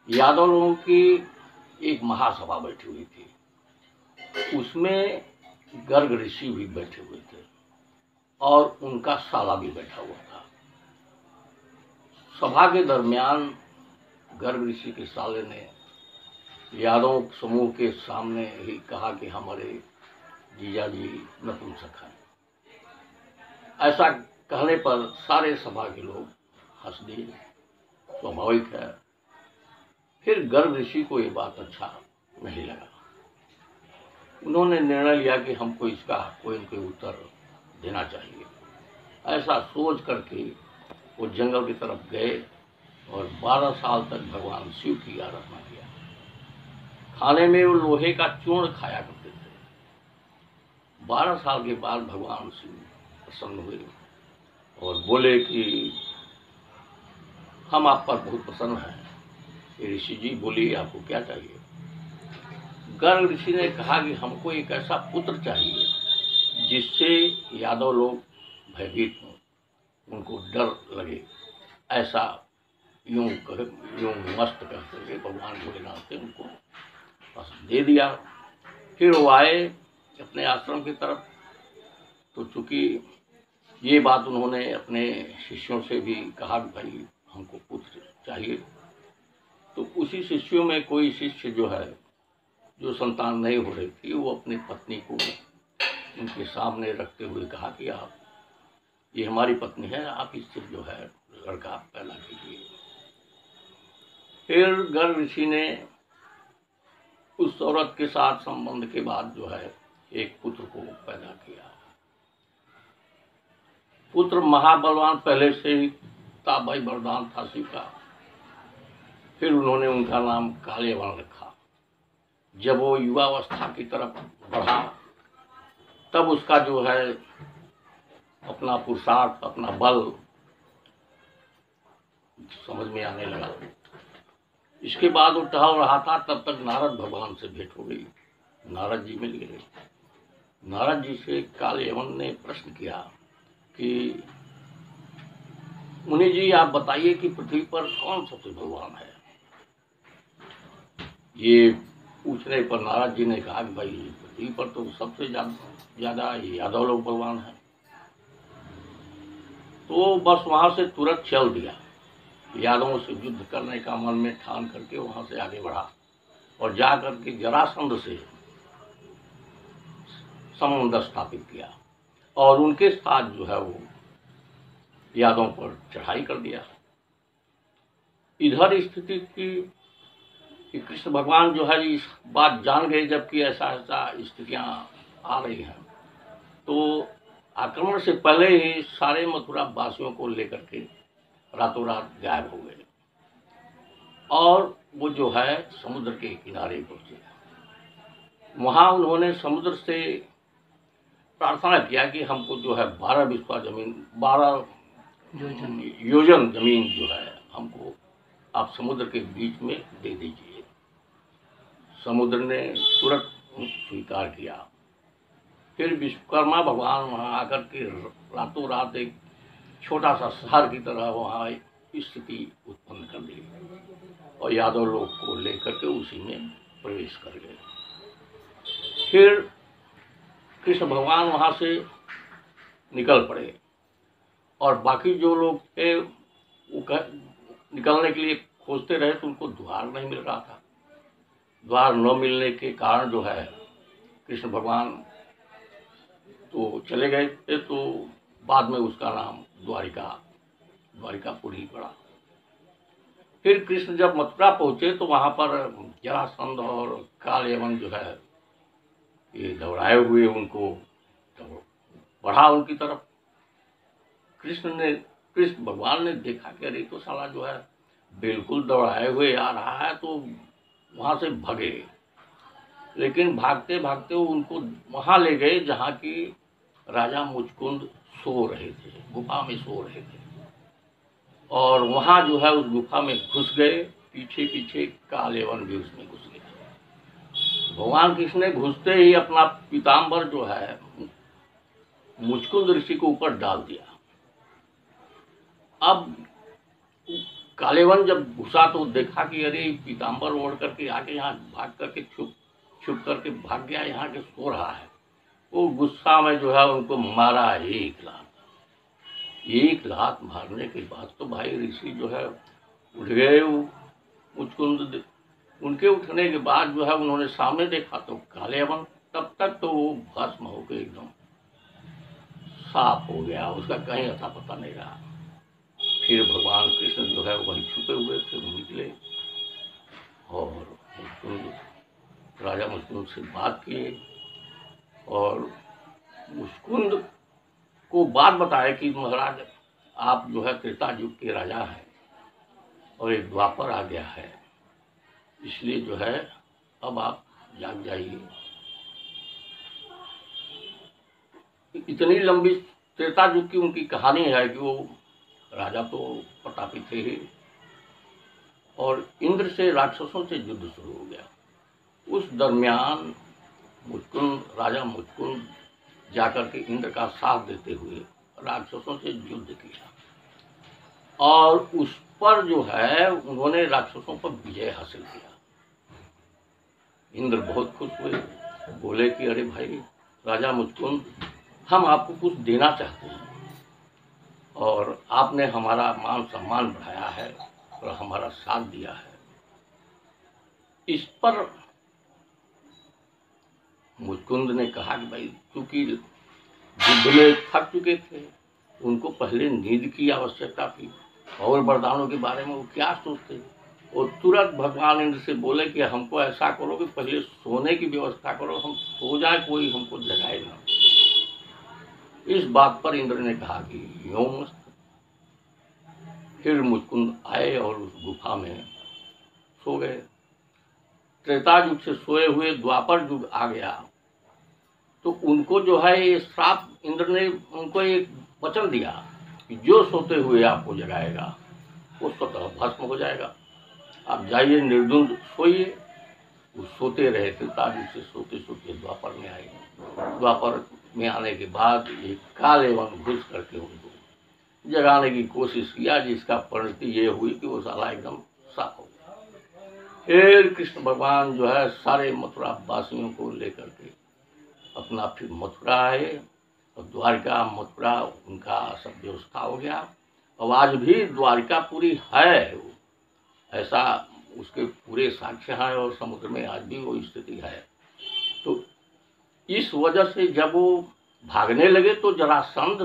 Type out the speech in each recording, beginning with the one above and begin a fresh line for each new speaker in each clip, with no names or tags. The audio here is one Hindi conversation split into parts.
यादव लोगों की एक महासभा बैठी हुई थी। उसमें गर्ग ऋषि भी बैठे हुए थे और उनका साला भी बैठा हुआ था। सभा के दरमियान गर्ग ऋषि के साले ने यादव समूह के सामने ही कहा कि हमारे जीजाजी नपुंसक हैं। ऐसा कहने पर सारे सभा के लोग हंस दिए, स्वाभाविक है। फिर गर्ग ऋषि को ये बात अच्छा नहीं लगा। उन्होंने निर्णय लिया कि हमको इसका कोई न कोई उत्तर देना चाहिए। ऐसा सोच करके वो जंगल की तरफ गए और 12 साल तक भगवान शिव की आराधना किया। खाने में वो लोहे का चूर्ण खाया करते थे। 12 साल के बाद भगवान शिव प्रसन्न हुए और बोले कि हम आप पर बहुत प्रसन्न हैं। ऋषि जी बोलिए, आपको क्या चाहिए? गर्ग ऋषि ने कहा कि हमको एक ऐसा पुत्र चाहिए जिससे यादव लोग भयभीत हों, उनको डर लगे। ऐसा यूं मस्त कहते हुए भगवान भोलेनाथ ने उनको बस दे दिया। फिर वो आए अपने आश्रम की तरफ। तो चूंकि ये बात उन्होंने अपने शिष्यों से भी कहा कि भाई हमको पुत्र चाहिए, तो उसी शिष्यों में कोई शिष्य जो संतान नहीं हो रही थी, वो अपनी पत्नी को उनके सामने रखते हुए कहा कि आप, ये हमारी पत्नी है, आप इससे लड़का पैदा कीजिए। फिर गर्ग ऋषि ने उस औरत के साथ संबंध के बाद एक पुत्र को पैदा किया। पुत्र महाबलवान पहले से ही था, भाई वरदान था शिव का। फिर उन्होंने उनका नाम कालेवन रखा। जब वो युवावस्था की तरफ बढ़ा तब उसका अपना पुरुषार्थ, अपना बल समझ में आने लगा। इसके बाद वो टहल रहा था, तब तक नारद भगवान से भेंट हो गई। नारद जी मिल गए। नारद जी से कालयवन ने प्रश्न किया कि मुनि जी, आप बताइए कि पृथ्वी पर कौन सबसे भगवान है? ये पूछने पर नारद जी ने कहा कि भाई पृथ्वी पर तो सबसे ज्यादा यादव लोग भगवान हैं। तो बस वहां से तुरंत चल दिया। यादवों से युद्ध करने का मन में ठान करके वहां से आगे बढ़ा और जाकर के जरासंध से संबंध स्थापित किया और उनके साथ वो यादवों पर चढ़ाई कर दिया। इधर स्थिति की कि कृष्ण भगवान इस बात जान गए, जबकि ऐसा स्थितियां आ रही हैं, तो आक्रमण से पहले ही सारे मथुरा वासियों को लेकर के रातों रात गायब हो गए और वो समुद्र के किनारे पहुंचे। वहां उन्होंने समुद्र से प्रार्थना किया कि हमको 12 योजन जमीन हमको आप समुद्र के बीच में दे दीजिए। समुद्र ने तुरंत स्वीकार किया। फिर विश्वकर्मा भगवान वहां आकर के रातों रात एक छोटा सा शहर की तरह वहां स्थिति उत्पन्न कर दी और यादव लोग को लेकर के उसी में प्रवेश कर गए। फिर कृष्ण भगवान वहां से निकल पड़े और बाकी जो लोग थे वो निकलने के लिए खोजते रहे, तो उनको द्वार नहीं मिल रहा था। द्वार न मिलने के कारण कृष्ण भगवान तो चले गए थे, तो बाद में उसका नाम द्वारिकापुर ही पड़ा। फिर कृष्ण जब मथुरा पहुंचे तो वहां पर जरासंध और कालयवन ये दौड़ाए हुए उनको बढ़ा उनकी तरफ। कृष्ण भगवान ने देखा कि अरे तो साला बिल्कुल दौड़ाए हुए आ रहा है, तो वहां से भगे। लेकिन भागते भागते वो उनको वहां ले गए जहां की राजा मुचकुंद सो रहे थे, गुफा में सो रहे थे। और वहां उस गुफा में घुस गए। पीछे पीछे कालयवन भी उसमें घुस गया। भगवान कृष्ण ने घुसते ही अपना पीताम्बर मुचकुंद ऋषि के ऊपर डाल दिया। अब कालेवन जब घुसा तो देखा कि अरे पीताम्बर ओढ़ करके आके यहाँ भाग करके छुप छुप करके भाग गया, यहाँ के सो रहा है। वो गुस्सा में जो है उनको मारा 1 लात मारने के बाद तो भाई ऋषि जो है उठ गए। मुचकुंद उनके उठने के बाद जो है उन्होंने सामने देखा तो कालेवन, तब तक तो वो भस्म हो गए, एकदम साफ हो गया, उसका कहीं अता पता नहीं रहा। फिर भगवान कृष्ण जो है वहीं छुपे हुए थे, वो निकले और मुचकुंद राजा मुचकुंद से बात किए और मुचकुंद को बात बताया कि महाराज आप जो है त्रेता युग के राजा हैं और एक द्वापर आ गया है, इसलिए जो है अब आप जाग जाइए। इतनी लंबी त्रेता युग की उनकी कहानी है कि वो राजा तो प्रतापी थे ही और इंद्र से राक्षसों से युद्ध शुरू हो गया। उस दरमियान राजा मुचकुंद जाकर के इंद्र का साथ देते हुए राक्षसों से युद्ध किया और उस पर जो है उन्होंने राक्षसों पर विजय हासिल किया। इंद्र बहुत खुश हुए, बोले कि अरे भाई राजा मुचकुंद, हम आपको कुछ देना चाहते हैं और आपने हमारा मान सम्मान बढ़ाया है और हमारा साथ दिया है। इस पर मुचकुंद ने कहा कि भाई चूंकि युद्ध में थक चुके थे, उनको पहले नींद की आवश्यकता थी और वरदानों के बारे में वो क्या सोचते। वो तुरंत भगवान इंद्र से बोले कि हमको ऐसा करो कि पहले सोने की व्यवस्था करो, हम सो जाए, कोई हमको जगाए ना। इस बात पर इंद्र ने कहा कि यों मस्त। फिर मुचकुंद आए और उस गुफा में सो गए। त्रेता युग से सोए हुए द्वापर युग आ गया तो उनको जो है ये श्राप, इंद्र ने उनको एक वचन दिया कि जो सोते हुए आपको जगाएगा वो स्वतः भस्म हो जाएगा, आप जाइए निर्द्वंद सोइए। वो सोते रहे, त्रेता युग से सोते सोते द्वापर में आए। द्वापर में आने के बाद एक कालेवन घुस करके उनको जगाने की कोशिश किया, जिसका परिणति ये हुई कि वो साला एकदम साफ हो गया। फिर कृष्ण भगवान जो है सारे मथुरा वासियों को लेकर के अपना फिर मथुरा आए और द्वारिका मथुरा उनका सब व्यवस्था हो गया। और आज भी द्वारिका पूरी है, ऐसा उसके पूरे साक्ष्य हैं और समुद्र में आज भी वो स्थिति है। तो इस वजह से जब वो भागने लगे तो जरासंध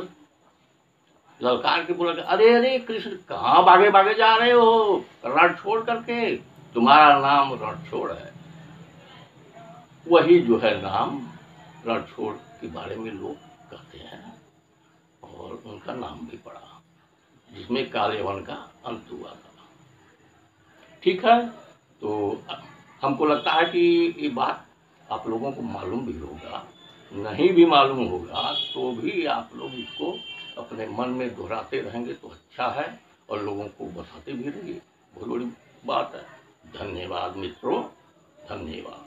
ललकार के बोला, अरे अरे कृष्ण कहाँ भागे भागे जा रहे हो, रण छोड़ करके, तुम्हारा नाम रणछोड़ है। वही जो है नाम रणछोड़ के बारे में लोग कहते हैं और उनका नाम भी पड़ा, जिसमें कालेवन का अंत हुआ था। ठीक है, तो हमको लगता है कि ये बात आप लोगों को मालूम भी होगा, नहीं भी मालूम होगा तो भी आप लोग इसको अपने मन में दोहराते रहेंगे तो अच्छा है और लोगों को बताते भी रहिए, बहुत बड़ी बात है। धन्यवाद मित्रों, धन्यवाद।